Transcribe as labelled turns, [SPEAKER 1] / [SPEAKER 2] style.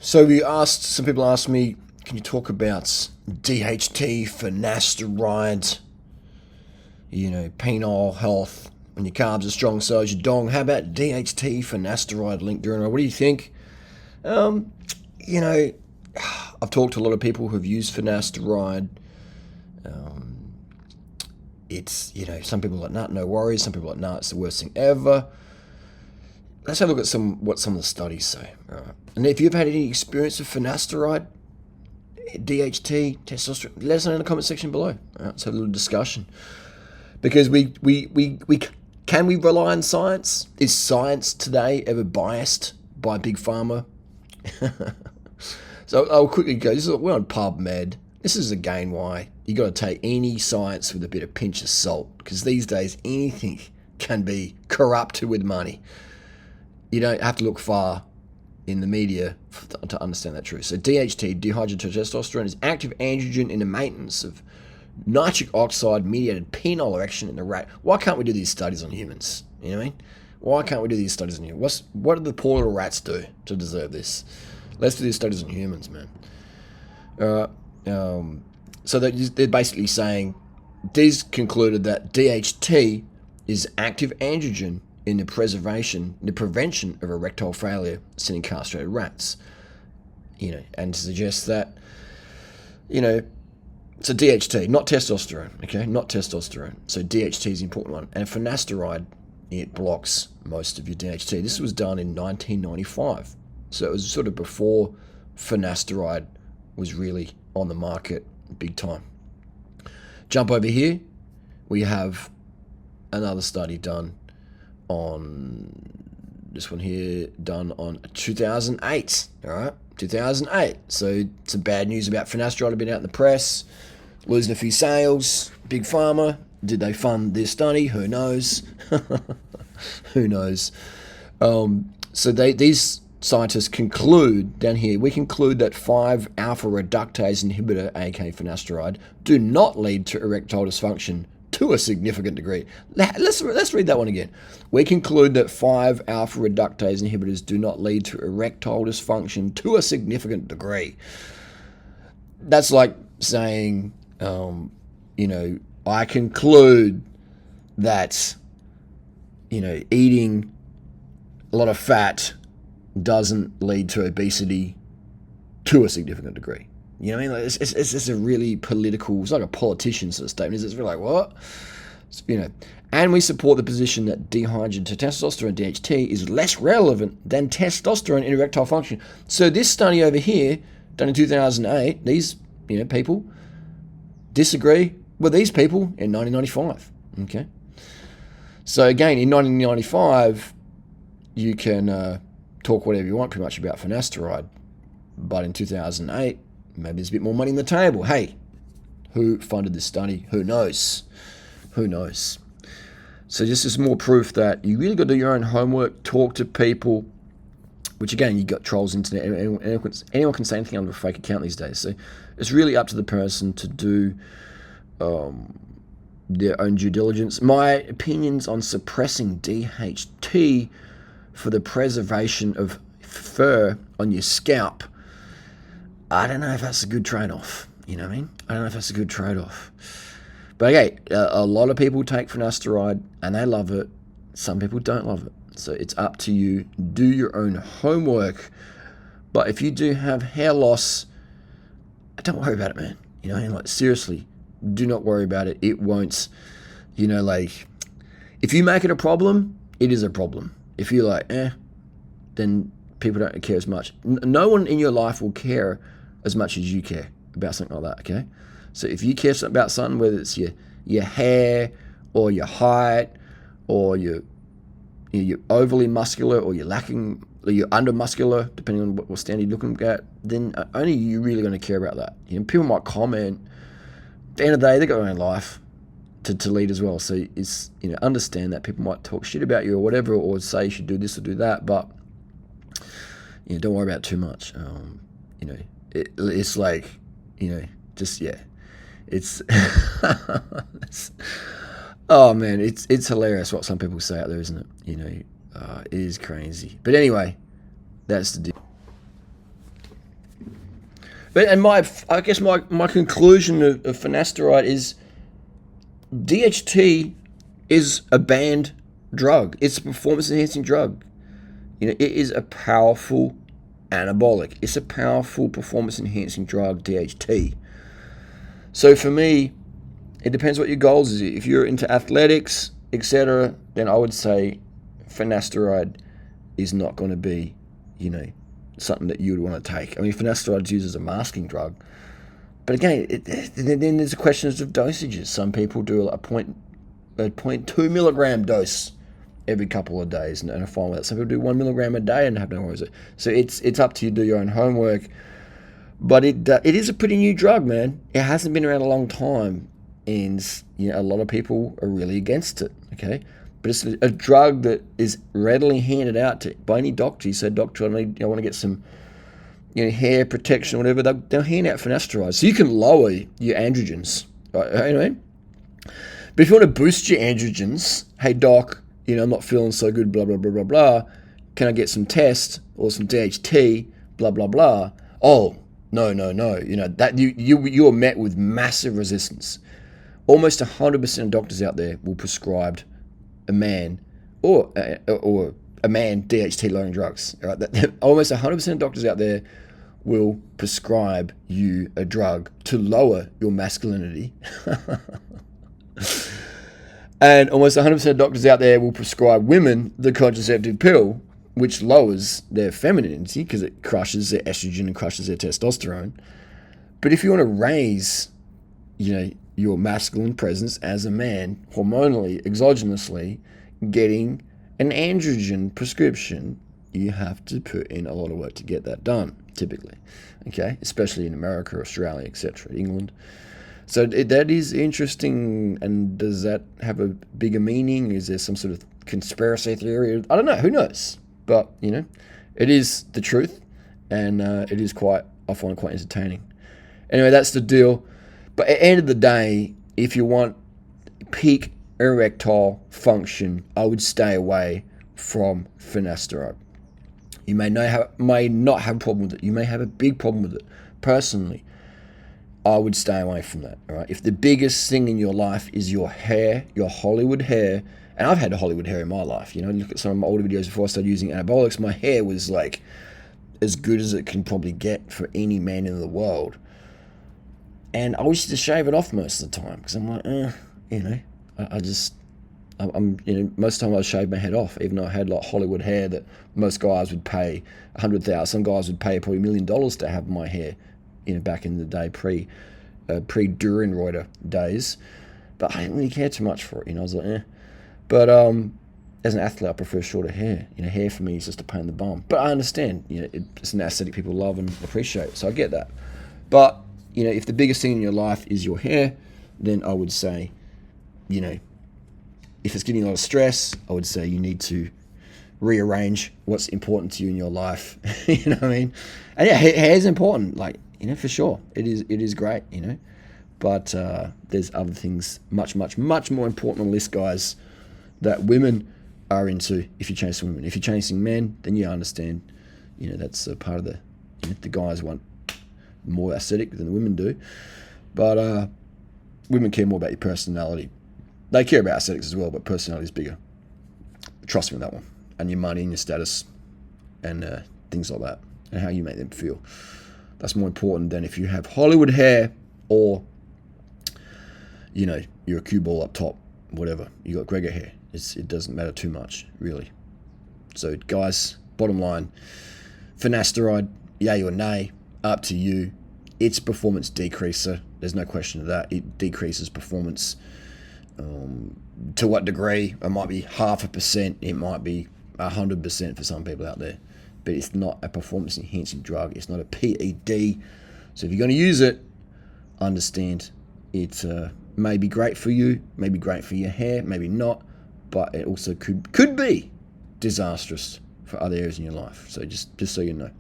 [SPEAKER 1] Some people asked me, can you talk about DHT, finasteride, penile health, when your carbs are strong, so is your dong. How about DHT, finasteride, linked durianrider? What do you think? You know, I've talked to a lot of people who've used finasteride. It's, some people are like, nah, no worries. Some people are like, nah, it's the worst thing ever. Let's have a look at what some of the studies say. All right. And if you've had any experience with finasteride, DHT, testosterone, let us know in the comment section below. All right, let's have a little discussion. Because can we rely on science? Is science today ever biased by Big Pharma? So I'll quickly go. We're on PubMed. This is again why you got to take any science with a bit of pinch of salt. Because these days anything can be corrupted with money. You don't have to look far in the media to understand that truth. So DHT, dihydrotestosterone, is active androgen in the maintenance of nitric oxide mediated penile erection in the rat. Why can't we do these studies on humans? You know what I mean? Why can't we do these studies on humans? What do the poor little rats do to deserve this? Let's do these studies on humans, man. So they're basically saying, these concluded that DHT is active androgen in the prevention of erectile failure in incarcerated rats. And suggests that, so DHT, not testosterone, okay? Not testosterone. So DHT is the important one. And finasteride, it blocks most of your DHT. This was done in 1995. So it was sort of before finasteride was really on the market big time. Jump over here. We have another study done on this one here, done on 2008. All right, 2008. So some bad news about finasteride had been out in the press, losing a few sales. Big Pharma, did they fund this study? Who knows? Who knows? So these scientists conclude down here. We conclude that 5-alpha reductase inhibitor, aka finasteride, do not lead to erectile dysfunction to a significant degree. Let's read that one again. We conclude that 5-alpha reductase inhibitors do not lead to erectile dysfunction to a significant degree. That's like saying, I conclude that, eating a lot of fat doesn't lead to obesity to a significant degree. You know what I mean? Like it's a really political, it's like a politician sort of statement. It's really like, what? And we support the position that dihydrotestosterone, DHT, is less relevant than testosterone in erectile function. So this study over here, done in 2008, these people disagree with these people in 1995. Okay. So again, in 1995, you can talk whatever you want pretty much about finasteride. But in 2008, maybe there's a bit more money on the table. Hey, who funded this study? Who knows? Who knows? So this is more proof that you really got to do your own homework, talk to people, which again, you got trolls, internet, anyone can say anything under a fake account these days. So it's really up to the person to do their own due diligence. My opinions on suppressing DHT for the preservation of fur on your scalp, I don't know if that's a good trade-off. You know what I mean? I don't know if that's a good trade-off. But okay, a lot of people take finasteride and they love it. Some people don't love it. So it's up to you. Do your own homework. But if you do have hair loss, don't worry about it, man. You know what I mean? Like, seriously, do not worry about it. It won't, if you make it a problem, it is a problem. If you're like, then people don't care as much. No one in your life will care as much as you care about something like that, okay? So if you care about something, whether it's your hair or your height or you're overly muscular or you're lacking, or you're under muscular, depending on what standard you're looking at, then only you're really going to care about that. People might comment. At the end of the day, they've got their own life to lead as well. So it's, understand that people might talk shit about you or whatever, or say you should do this or do that, but don't worry about it too much. It's like, it's oh man, it's hilarious what some people say out there, isn't it? It is crazy. But anyway, that's the deal. I guess my conclusion of finasteride is DHT is a banned drug. It's a performance enhancing drug. It is a powerful anabolic. It's a powerful performance enhancing drug, DHT. So for me, it depends what your goals is. If you're into athletics, etc., then I would say finasteride is not going to be, something that you would want to take. I mean, finasteride is used as a masking drug. But again, then there's a question of dosages. Some people do a 0.2 milligram dose every couple of days and are fine with that. Some people do 1 milligram a day and have no worries with it. So it's up to you to do your own homework. But it is a pretty new drug, man. It hasn't been around a long time, and a lot of people are really against it. Okay, but it's a drug that is readily handed out by any doctor. You say, doctor, I want to get some hair protection or whatever. They'll hand out finasteride, so you can lower your androgens. Right? You know what I mean? But if you want to boost your androgens, hey doc, I'm not feeling so good. Blah blah blah blah blah. Can I get some test or some DHT? Blah blah blah. Oh. No. That you are met with massive resistance. Almost 100% of doctors out there will prescribe a man or a man DHT lowering drugs. Right? Almost 100% of doctors out there will prescribe you a drug to lower your masculinity. And almost 100% of doctors out there will prescribe women the contraceptive pill, which lowers their femininity because it crushes their estrogen and crushes their testosterone. But if you want to raise, your masculine presence as a man, hormonally, exogenously, getting an androgen prescription, you have to put in a lot of work to get that done, typically. Okay? Especially in America, Australia, etc., England. So that is interesting. And does that have a bigger meaning? Is there some sort of conspiracy theory? I don't know. Who knows? But, it is the truth, and it is I find it quite entertaining. Anyway, that's the deal. But at the end of the day, if you want peak erectile function, I would stay away from finasteride. You may not have a problem with it. You may have a big problem with it. Personally, I would stay away from that. All right? If the biggest thing in your life is your hair, your Hollywood hair, and I've had Hollywood hair in my life. Look at some of my older videos before I started using anabolics. My hair was like as good as it can probably get for any man in the world. And I used to shave it off most of the time because I'm like, most of the time I shave my head off, even though I had like Hollywood hair that most guys would pay $100,000. Some guys would pay probably $1 million to have my hair, back in the day, pre durianrider days. But I didn't really care too much for it. I was like, But as an athlete, I prefer shorter hair. Hair for me is just a pain in the bum. But I understand. It's an aesthetic people love and appreciate. So I get that. But if the biggest thing in your life is your hair, then I would say, if it's giving you a lot of stress, I would say you need to rearrange what's important to you in your life. You know what I mean? And yeah, hair is important. Like for sure, it is great. But there's other things much more important on the list, guys, that women are into. If you're chasing women, if you're chasing men, then you understand. That's a part of the guys want more aesthetic than the women do. But women care more about your personality. They care about aesthetics as well, but personality is bigger. Trust me on that one. And your money and your status and things like that, and how you make them feel. That's more important than if you have Hollywood hair or you're a cue ball up top, whatever. You got Gregor hair. It doesn't matter too much, really. So, guys, bottom line, finasteride, yay or nay, up to you. It's a performance decreaser. There's no question of that. It decreases performance. To what degree? It might be 0.5%. It might be 100% for some people out there. But it's not a performance enhancing drug. It's not a PED. So if you're going to use it, understand it may be great for you, may be great for your hair, maybe not, but it also could be disastrous for other areas in your life. So just so you know.